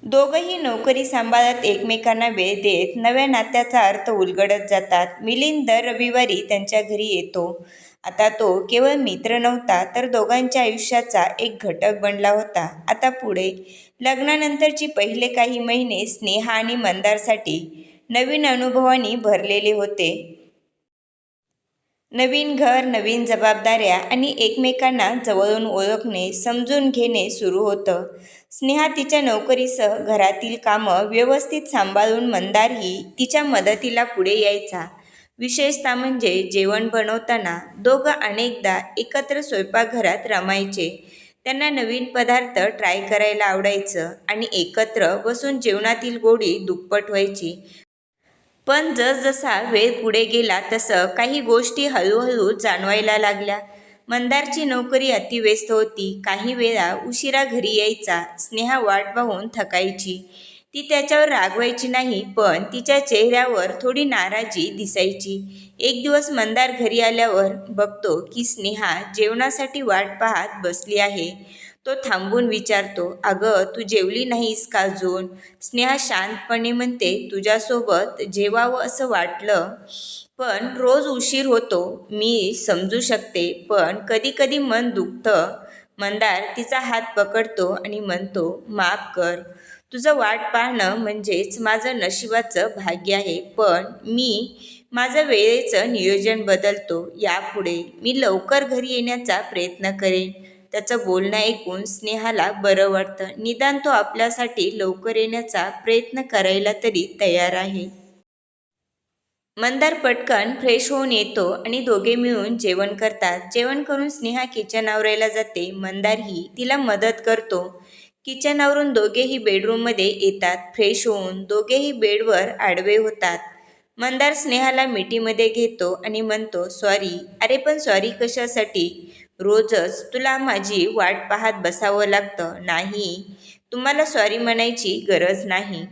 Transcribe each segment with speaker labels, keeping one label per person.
Speaker 1: दोघंही नोकरी सांभाळत एकमेकांना वेळ देत नव्या नात्याचा अर्थ उलगडत जातात. मिलिंद दर रविवारी त्यांच्या घरी येतो. आता तो केवळ मित्र नव्हता, तर दोघांच्या आयुष्याचा एक घटक बनला होता. आता पुढे लग्नानंतरची पहिले काही महिने स्नेहा आणि मंदारसाठी नवीन अनुभवांनी भरलेले होते. नवीन घर, नवीन जबाबदाऱ्या आणि एकमेकांना जवळून ओळखणे, समजून घेणे सुरू होतं. स्नेहा तिच्या नोकरीसह घरातील कामं व्यवस्थित सांभाळून मंदारही तिच्या मदतीला पुढे यायचा. विशेषतः म्हणजे जेवण बनवताना दोघं अनेकदा एकत्र स्वयंपाकघरात रमायचे. त्यांना नवीन पदार्थ ट्राय करायला आवडायचं आणि एकत्र बसून जेवणातील गोडी दुप्पट व्हायची. पण जसजसा वेळ पुढे गेला तसं काही गोष्टी हळूहळू जाणवायला लागल्या. मंदारची नोकरी अतिव्यस्त होती. काही वेळा उशिरा घरी यायचा. स्नेहा वाट पाहून थकायची. ती त्याच्यावर रागवायची नाही, पण तिच्या चेहऱ्यावर थोडी नाराजी दिसायची. एक दिवस मंदार घरी आल्यावर बघतो की स्नेहा जेवणासाठी वाट पाहत बसली आहे. तो थांबून विचारतो, अगं तू जेवली नाहीस का अजून? स्नेहा शांतपणे म्हणते, तुझ्यासोबत जेवावं असं वाटलं, पण रोज उशीर होतो. मी समजू शकते, पण कधी कधी मन दुखतं. मंदार तिचा हात पकडतो आणि म्हणतो, माफ कर. तुझं वाट पाहणं म्हणजेच माझं नशिबाचं भाग्य आहे. पण मी माझं वेळेचं नियोजन बदलतो. यापुढे मी लवकर घरी येण्याचा प्रयत्न करेन. त्याचं बोलणं ऐकून स्नेहाला बरं वाटतं. निदान तो आपल्यासाठी लवकर येण्याचा प्रयत्न करायला तरी तयार आहे. मंदार पटकन फ्रेश होऊन येतो आणि दोघे मिळून जेवण करतात. जेवण करून स्नेहा किचन आवरायला जाते. मंदारही तिला मदत करतो. किचनवरून दोघेही बेडरूममध्ये येतात. फ्रेश होऊन दोघेही बेडवर आडवे होतात. मंदार स्नेहाला मिठीमध्ये घेतो आणि म्हणतो, सॉरी. अरे पण सॉरी कशासाठी? रोजच तुला माझी वाट पाहत बसावं लागतं. नाही, तुम्हाला सॉरी म्हणायची गरज नाही.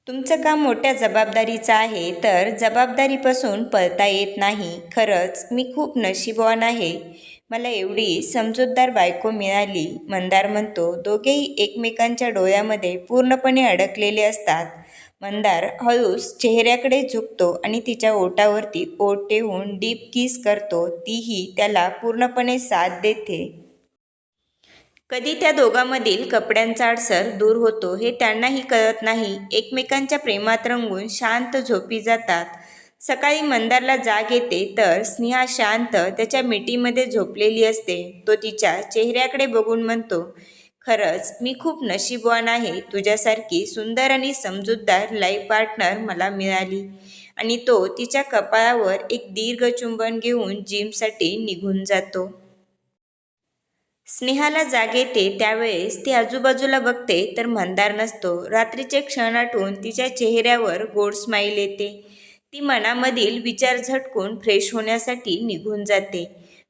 Speaker 1: तुमचं काम मोठ्या जबाबदारीचं आहे, तर जबाबदारीपासून पळता येत नाही. खरंच मी खूप नशीबवान आहे. मला एवढी समजूतदार बायको मिळाली. मंदार म्हणतो. दोघेही एकमेकांच्या डोळ्यामध्ये पूर्णपणे अडकलेले असतात. मंदार हळूच चेहऱ्याकडे झुकतो आणि तिच्या ओठावरती ओठ ठेवून डीप किस करतो. तीही त्याला पूर्णपणे साथ देते. कधी त्या दोघांमधील कपड्यांचा अडसर दूर होतो हे त्यांनाही कळत नाही. एकमेकांच्या प्रेमात रंगून शांत झोपी जातात. सकाळी मंदारला जाग येते तर स्नेहा शांत त्याच्या मिठीमध्ये झोपलेली असते. तो तिच्या चेहऱ्याकडे बघून म्हणतो, खरंच मी खूप नशीबवान आहे. तुझ्यासारखी सुंदर आणि समजूतदार लाईफ पार्टनर मला मिळाली. आणि तो तिच्या कपाळावर एक दीर्घ चुंबन घेऊन जिमसाठी निघून जातो. स्नेहाला जाग येते त्यावेळेस ती आजूबाजूला बघते तर मंदार नसतो. रात्रीचे क्षण आठवून तिच्या चेहऱ्यावर गोड स्माईल येते. ती मनामधील विचार झटकून फ्रेश होण्यासाठी निघून जाते.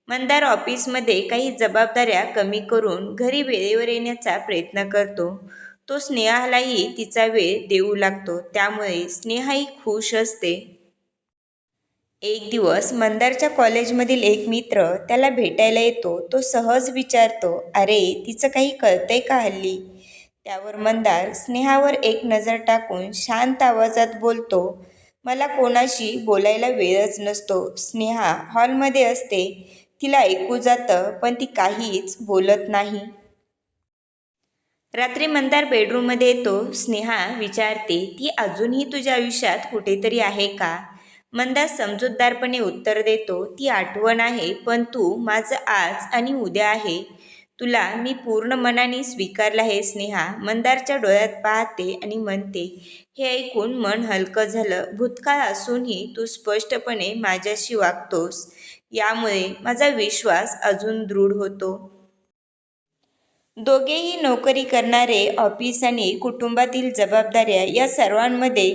Speaker 1: मंदार ऑफिसमध्ये काही जबाबदाऱ्या कमी करून घरी वेळेवर येण्याचा प्रयत्न करतो. तो स्नेहालाही तिचा वेळ देऊ लागतो. त्यामुळे स्नेहाही खुश असते. एक दिवस मंदारच्या कॉलेजमधील एक मित्र त्याला भेटायला येतो. तो सहज विचारतो, अरे तिचं काही कळतंय का हल्ली? त्यावर मंदार स्नेहावर एक नजर टाकून शांत आवाजात बोलतो, मला कोणाशी बोलायला वेळच नसतो. स्नेहा हॉलमध्ये असते. तिला ऐकू जातं, पण ती काहीच बोलत नाही. रात्री मंदार बेडरूममध्ये येतो. स्नेहा विचारते, ती अजूनही तुझ्या आयुष्यात कुठेतरी आहे का? मंदार समजूतदारपणे उत्तर देतो, ती आठवण आहे, पण तू माझं आज आणि उद्या आहे. तुला मी पूर्ण मनाने स्वीकारलं आहे स्नेहा. मंदारच्या डोळ्यात पाहते आणि म्हणते, हे ऐकून मन हलकं झालं. भूतकाळ असूनही तू स्पष्टपणे माझ्याशी वागतोस, यामुळे माझा विश्वास अजून दृढ होतो. दोघेही नोकरी करणारे, ऑफिस आणि कुटुंबातील जबाबदाऱ्या या सर्वांमध्ये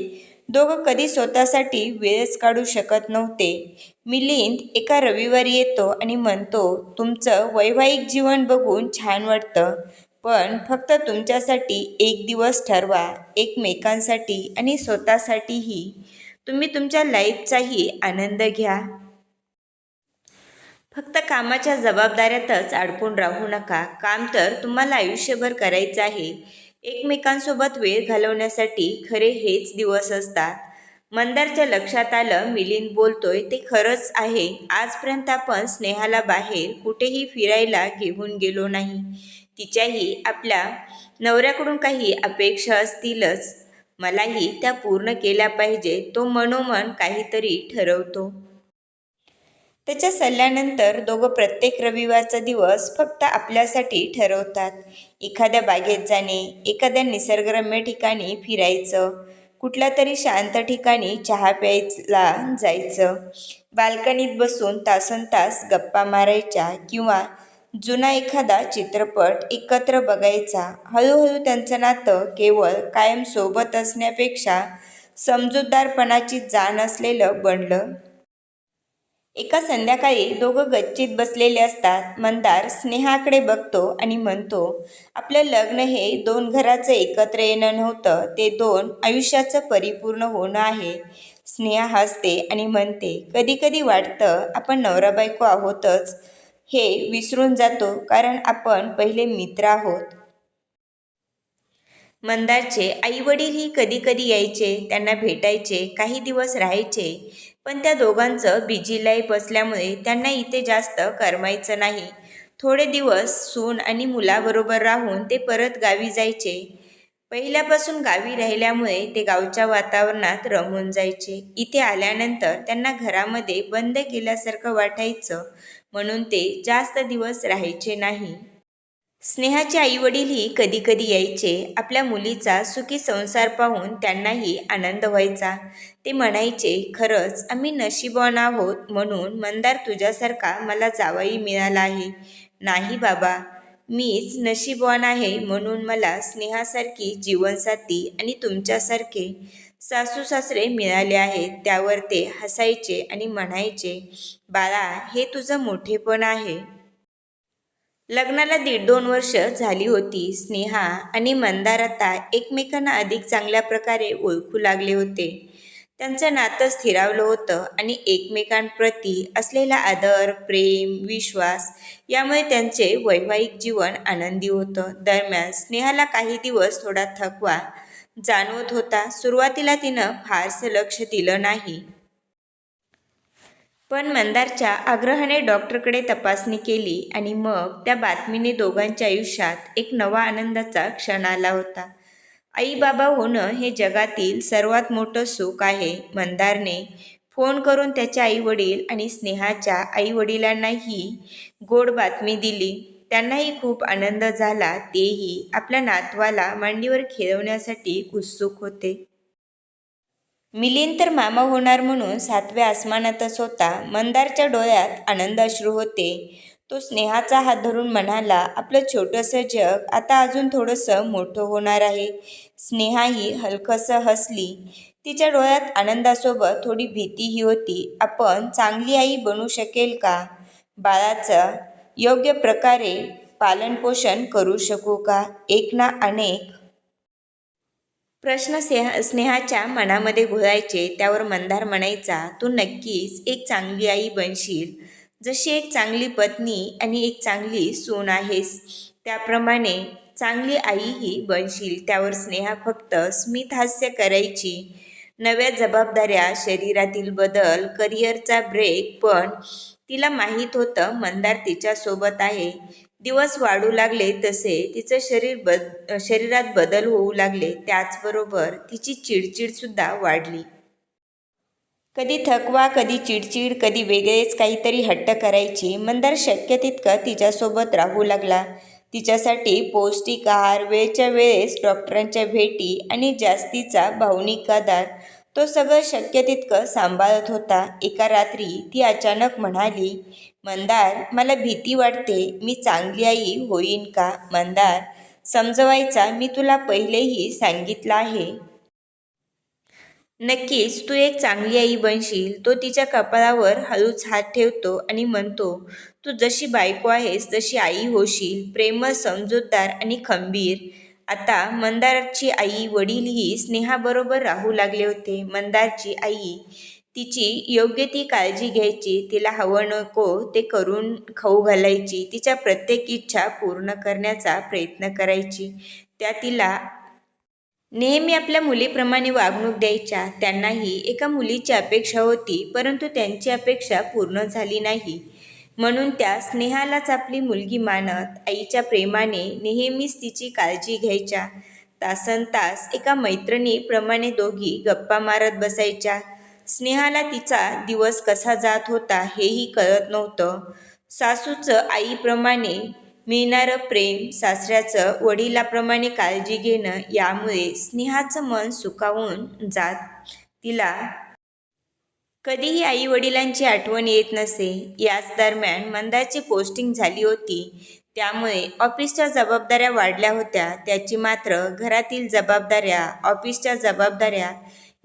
Speaker 1: दोघं कधी स्वतःसाठी वेळच काढू शकत नव्हते. मिलिंद एका रविवारी येतो आणि म्हणतो, तुमचं वैवाहिक जीवन बघून छान वाटतं, पण फक्त तुमच्यासाठी एक दिवस ठरवा. एकमेकांसाठी आणि स्वतःसाठीही. तुम्ही तुमच्या लाईफचाही आनंद घ्या. फक्त कामाच्या जबाबदाऱ्यातच अडकून राहू नका. काम तर तुम्हाला आयुष्यभर करायचं आहे. एकमेकांसोबत वेळ घालवण्यासाठी खरे हेच दिवस असतात. मंदारच्या लक्षात आलं, मिलिंद बोलतोय ते खरंच आहे. आजपर्यंत आपण स्नेहाला बाहेर कुठेही फिरायला घेऊन गेलो नाही. तिच्याही आपल्या नवऱ्याकडून काही अपेक्षा असतीलच. मलाही त्या पूर्ण केल्या पाहिजे. तो मनोमन काहीतरी ठरवतो. त्याच्या सल्ल्यानंतर दोघं प्रत्येक रविवारचा दिवस फक्त आपल्यासाठी ठरवतात. एखाद्या बागेत जाणे, एखाद्या निसर्गरम्य ठिकाणी फिरायचं, कुठल्या तरी शांत ठिकाणी चहा प्यायला जायचं, बाल्कनीत बसून तासनतास गप्पा मारायच्या किंवा जुना एखादा चित्रपट एकत्र बघायचा. हळूहळू त्यांचं नातं केवळ कायम सोबत असण्यापेक्षा समजूतदारपणाची जाण असलेलं बनलं. एका संध्याकाळी दोघं गच्चीत बसलेले असतात. मंदार स्नेहाकडे बघतो आणि म्हणतो, आपलं लग्न हे दोन घराचं एकत्र येणं नव्हतं, ते दोन आयुष्याचं परिपूर्ण होणं आहे. स्नेहा हसते आणि म्हणते, कधी कधी वाटतं आपण नवरा बायको आहोतच हे विसरून जातो, कारण आपण पहिले मित्र आहोत. मंदारचे आई वडीलही कधी कधी यायचे, त्यांना भेटायचे, काही दिवस राहायचे. पण त्या दोघांचं बिझी लाईफ असल्यामुळे त्यांना इथे जास्त करमायचं नाही. थोडे दिवस सून आणि मुलाबरोबर राहून ते परत गावी जायचे. पहिल्यापासून गावी राहिल्यामुळे ते गावच्या वातावरणात रमून जायचे. इथे आल्यानंतर त्यांना घरामध्ये बंद केल्यासारखं वाटायचं, म्हणून ते जास्त दिवस राहायचे नाही. स्नेहाचे आईवडीलही कधी कधी यायचे. आपल्या मुलीचा सुखी संसार पाहून त्यांनाही आनंद व्हायचा. ते म्हणायचे, खरंच आम्ही नशीबवान आहोत म्हणून मंदार तुझ्यासारखा मला जावई मिळाला आहे. नाही बाबा, मीच नशीबवान आहे म्हणून मला स्नेहासारखी जीवनसाथी आणि तुमच्यासारखे सासू सासरे मिळाले आहेत. त्यावर ते हसायचे आणि म्हणायचे, बाळा, हे तुझं मोठेपण आहे. लग्नाला 1.5-2 वर्ष झाली होती. स्नेहा आणि मंदार आता एकमेकांना अधिक चांगल्या प्रकारे ओळखू लागले होते. त्यांचं नातं स्थिरावलं होतं आणि एकमेकांप्रती असलेला आदर, प्रेम, विश्वास यामुळे त्यांचे वैवाहिक जीवन आनंदी होतं. दरम्यान स्नेहाला काही दिवस थोडा थकवा जाणवत होता. सुरुवातीला तिनं फारसं लक्ष दिलं नाही. पण मंदारच्या आग्रहाने डॉक्टरकडे तपासणी केली आणि मग त्या बातमीने दोघांच्या आयुष्यात एक नवा आनंदाचा क्षण आला होता. आई बाबा होणं हे जगातील सर्वात मोठं सुख आहे. मंदारने फोन करून त्याच्या आईवडील आणि स्नेहाच्या आईवडिलांनाही गोड बातमी दिली. त्यांनाही खूप आनंद झाला. तेही आपल्या नातवाला मांडीवर खेळवण्यासाठी उत्सुक होते. मिलिंद तर मामा होणार म्हणून 7व्या आसमानातच होता. मंदारच्या डोळ्यात आनंद अश्रू होते. तो स्नेहाचा हात धरून म्हणाला, आपलं छोटंसं जग आता अजून थोडंसं मोठं होणार आहे. स्नेहाही हलकसं हसली. तिच्या डोळ्यात आनंदासोबत थोडी भीतीही होती. आपण चांगली आई बनू शकेल का? बाळाचं योग्य प्रकारे पालनपोषण करू शकू का? एक ना अनेक प्रश्न स्नेहाच्या मनामध्ये घोळायचे. त्यावर मंदार म्हणायचा, तू नक्कीच एक चांगली आई बनशील. जशी एक चांगली पत्नी आणि एक चांगली सून आहेस, त्याप्रमाणे चांगली आईही बनशील. त्यावर स्नेहा फक्त स्मित हास्य करायची. नव्या जबाबदाऱ्या, शरीरातील बदल, करिअरचा ब्रेक, पण तिला माहीत होतं मंदार तिच्यासोबत आहे. दिवस वाढू लागले तसे तिचं शरीरात बदल होऊ लागले. त्याचबरोबर तिची चिडचिडसुद्धा वाढली. कधी थकवा, कधी चिडचिड, कधी वेगळेच काहीतरी हट्ट करायची. मंदार शक्य तितकं तिच्यासोबत राहू लागला. तिच्यासाठी पौष्टिक आहार, वेळच्या वेळेस डॉक्टरांच्या भेटी आणि जास्तीचा भावनिक आधार, तो सगळं शक्य तितकं सांभाळत होता. एका रात्री ती अचानक म्हणाली, मंदार, मला भीती वाटते. मी चांगली आई होईन का? मंदार समजवायचा, मी तुला पहिलेही सांगितलं आहे. नक्कीच तू एक चांगली आई बनशील. तो तिच्या कपाळावर हळूच हात ठेवतो आणि म्हणतो, तू जशी बायको आहेस तशी आई होशील, प्रेमळ, समजूतदार आणि खंबीर. आता मंदारची आई वडीलही स्नेहाबरोबर राहू लागले होते. मंदारची आई तिची योग्य ती काळजी घ्यायची. तिला हवं नको ते करून खाऊ घालायची. तिच्या प्रत्येक इच्छा पूर्ण करण्याचा प्रयत्न करायची. त्या तिला नेहमी आपल्या मुलीप्रमाणे वागणूक द्यायच्या त्यांनाही एका मुलीची अपेक्षा होती, परंतु त्यांची अपेक्षा पूर्ण झाली नाही. म्हणून त्या स्नेहालाच आपली मुलगी मानत आईच्या प्रेमाने नेहमीच तिची काळजी घ्यायच्या. तासनतास एका मैत्रिणीप्रमाणे दोघी गप्पा मारत बसायच्या. स्नेहाला तिचा दिवस कसा जात होता हेही कळत नव्हतं. सासूचं आईप्रमाणे मिळणारं प्रेम, सासऱ्याचं वडिलाप्रमाणे काळजी घेणं यामुळे स्नेहाचं मन सुखावून जात. तिला कधीही आई वडिलांची आठवण येत नसे. याच दरम्यान मंदाची पोस्टिंग झाली होती, त्यामुळे ऑफिसच्या जबाबदाऱ्या वाढल्या होत्या. त्याची मात्र घरातील जबाबदाऱ्या, ऑफिसच्या जबाबदाऱ्या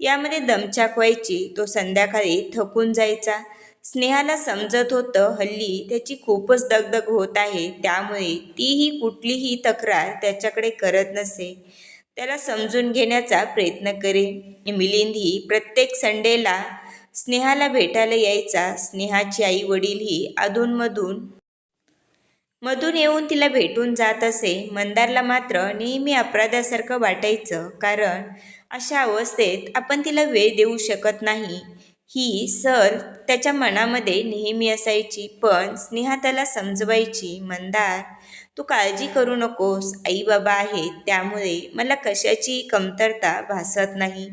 Speaker 1: यामध्ये दमछाक व्हायची. तो संध्याकाळी थकून जायचा. स्नेहाला समजत होतं हल्ली त्याची खूपच दगदग होत आहे, त्यामुळे तीही कुठलीही तक्रार त्याच्याकडे करत नसे. त्याला समजून घेण्याचा प्रयत्न करे. मिलिंदही प्रत्येक संडेला स्नेहाला भेटायला यायचा. स्नेहाची आई वडीलही मधून येऊन तिला भेटून जात असे. मंदारला मात्र नेहमी अपराध्यासारखं वाटायचं, कारण अशा अवस्थेत आपण तिला वेळ देऊ शकत नाही ही सल त्याच्या मनामध्ये नेहमी असायची. पण स्नेहा त्याला समजवायची, मंदार तू काळजी करू नकोस, आई बाबा आहेत त्यामुळे मला कशाची कमतरता भासत नाही.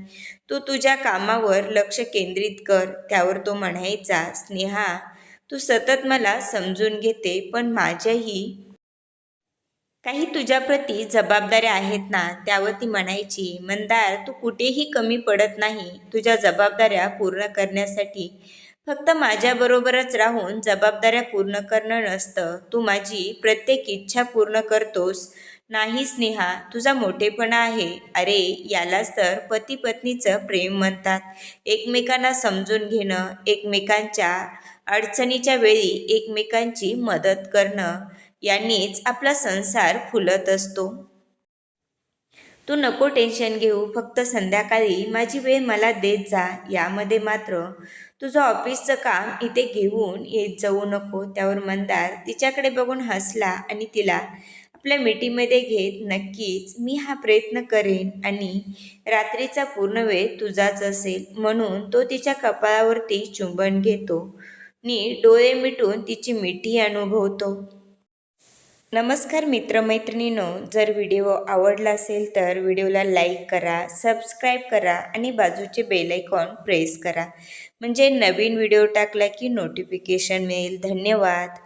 Speaker 1: तू तुझ्या कामावर लक्ष केंद्रित कर. त्यावर तो म्हणायचा, स्नेहा तू सतत मला समजून घेते, पण माझ्याही काही तुझ्याप्रती जबाबदाऱ्या आहेत ना. त्यावर ती म्हणायची, मंदार तू कुठेही कमी पडत नाही. तुझ्या जबाबदाऱ्या पूर्ण करण्यासाठी फक्त माझ्याबरोबरच राहून जबाबदाऱ्या पूर्ण करणं नसतं. तू माझी प्रत्येक इच्छा पूर्ण करतोस. नाही स्नेहा, तुझा मोठेपणा आहे. अरे यालाच तर पती पत्नीचं प्रेम म्हणतात. एकमेकांना समजून घेणं, एकमेकांच्या अडचणीच्या वेळी एकमेकांची मदत करणं यांनीच आपला संसार फुलत असतो. तू नको टेन्शन घेऊ, फक्त संध्याकाळी माझी वेळ मला देत जा. यामध्ये मात्र तुझं ऑफिसचं काम इथे घेऊन येत जाऊ नको. त्यावर मंदार तिच्याकडे बघून हसला आणि तिला आपल्या मिठीमध्ये घेत, नक्कीच मी हा प्रयत्न करेन आणि रात्रीचा पूर्ण वेळ तुझाच असेल. म्हणून तो तिच्या कपाळावरती चुंबन घेतो नी डोळे मिटून तिची मिठी अनुभवतो. नमस्कार मित्रमैत्रिणींनो, जर व्हिडिओ आवडला असेल तर व्हिडिओला लाईक करा, सबस्क्राईब करा आणि बाजूचे बेल आयकॉन प्रेस करा, म्हणजे नवीन व्हिडिओ टाकला की नोटिफिकेशन मिळेल. धन्यवाद.